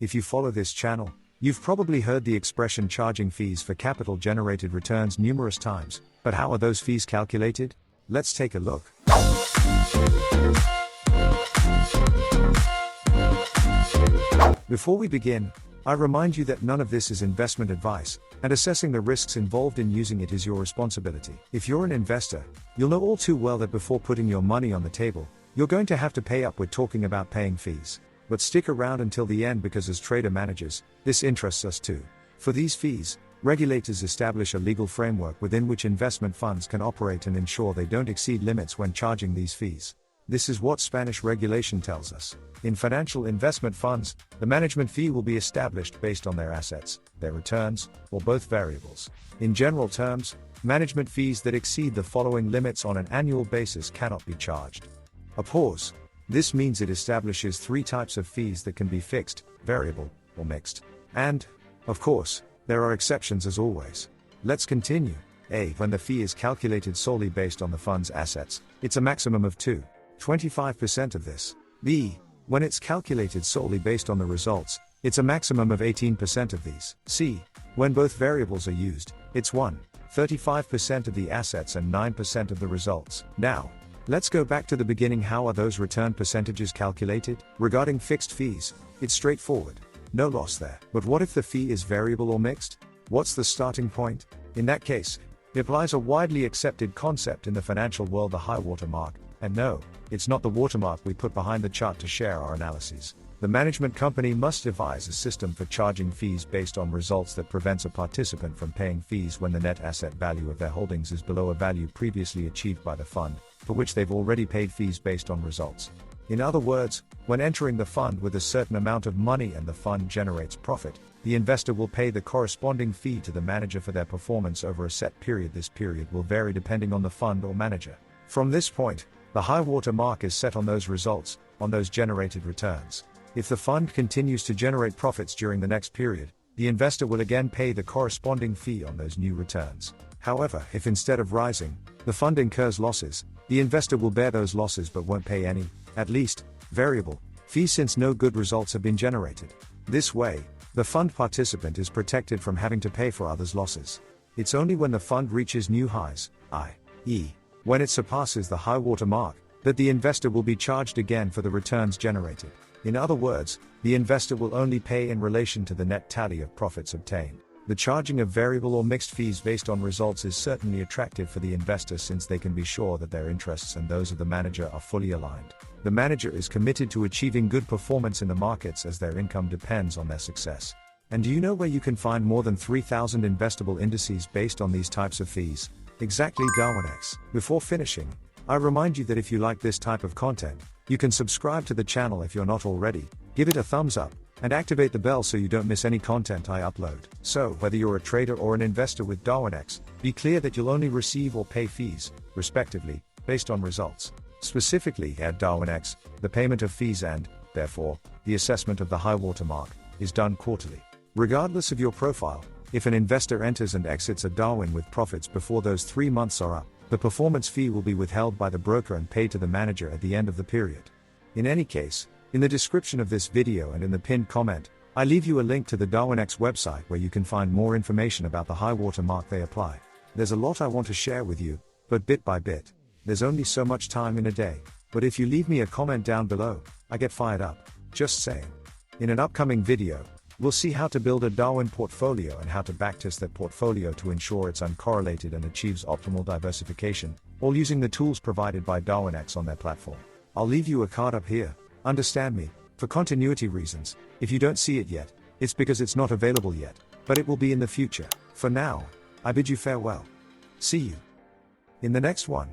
If you follow this channel, you've probably heard the expression charging fees for capital-generated returns numerous times, but how are those fees calculated? Let's take a look. Before we begin, I remind you that none of this is investment advice, and assessing the risks involved in using it is your responsibility. If you're an investor, you'll know all too well that before putting your money on the table, you're going to have to pay up. We're talking about paying fees. But stick around until the end because as trader managers, this interests us too. For these fees, regulators establish a legal framework within which investment funds can operate and ensure they don't exceed limits when charging these fees. This is what Spanish regulation tells us. In financial investment funds, the management fee will be established based on their assets, their returns, or both variables. In general terms, management fees that exceed the following limits on an annual basis cannot be charged. A pause. This means it establishes three types of fees that can be fixed, variable, or mixed. And, of course, there are exceptions as always. Let's continue. A. When the fee is calculated solely based on the fund's assets, it's a maximum of 25% of this. B. When it's calculated solely based on the results, it's a maximum of 18% of these. C. When both variables are used, it's 35% of the assets and 9% of the results. Now, let's go back to the beginning. How are those return percentages calculated? Regarding fixed fees, it's straightforward. No loss there. But what if the fee is variable or mixed? What's the starting point? In that case, it applies a widely accepted concept in the financial world, the high water mark. And no, it's not the watermark we put behind the chart to share our analyses. The management company must devise a system for charging fees based on results that prevents a participant from paying fees when the net asset value of their holdings is below a value previously achieved by the fund, for which they've already paid fees based on results. In other words, when entering the fund with a certain amount of money and the fund generates profit, the investor will pay the corresponding fee to the manager for their performance over a set period. This period will vary depending on the fund or manager. From this point, the high water mark is set on those results, on those generated returns. If the fund continues to generate profits during the next period, the investor will again pay the corresponding fee on those new returns. However, if instead of rising, the fund incurs losses, the investor will bear those losses but won't pay any, at least, variable fee since no good results have been generated. This way, the fund participant is protected from having to pay for others' losses. It's only when the fund reaches new highs, i.e., when it surpasses the high water mark, that the investor will be charged again for the returns generated. In other words, the investor will only pay in relation to the net tally of profits obtained. The charging of variable or mixed fees based on results is certainly attractive for the investor since they can be sure that their interests and those of the manager are fully aligned. The manager is committed to achieving good performance in the markets as their income depends on their success. And do you know where you can find more than 3,000 investable indices based on these types of fees? Exactly, Darwinex. Before finishing, I remind you that if you like this type of content, you can subscribe to the channel if you're not already, give it a thumbs up, and activate the bell so you don't miss any content I upload. So, whether you're a trader or an investor with Darwinex, be clear that you'll only receive or pay fees, respectively, based on results. Specifically, at Darwinex, the payment of fees and, therefore, the assessment of the high water mark, is done quarterly. Regardless of your profile, if an investor enters and exits a Darwin with profits before those 3 months are up, the performance fee will be withheld by the broker and paid to the manager at the end of the period. In any case, in the description of this video and in the pinned comment, I leave you a link to the Darwinex website where you can find more information about the high water mark they apply. There's a lot I want to share with you, but bit by bit. There's only so much time in a day, but if you leave me a comment down below, I get fired up. Just saying. In an upcoming video, we'll see how to build a Darwin portfolio and how to backtest that portfolio to ensure it's uncorrelated and achieves optimal diversification, all using the tools provided by Darwinex on their platform. I'll leave you a card up here. Understand me, for continuity reasons, if you don't see it yet, it's because it's not available yet, but it will be in the future. For now, I bid you farewell. See you in the next one.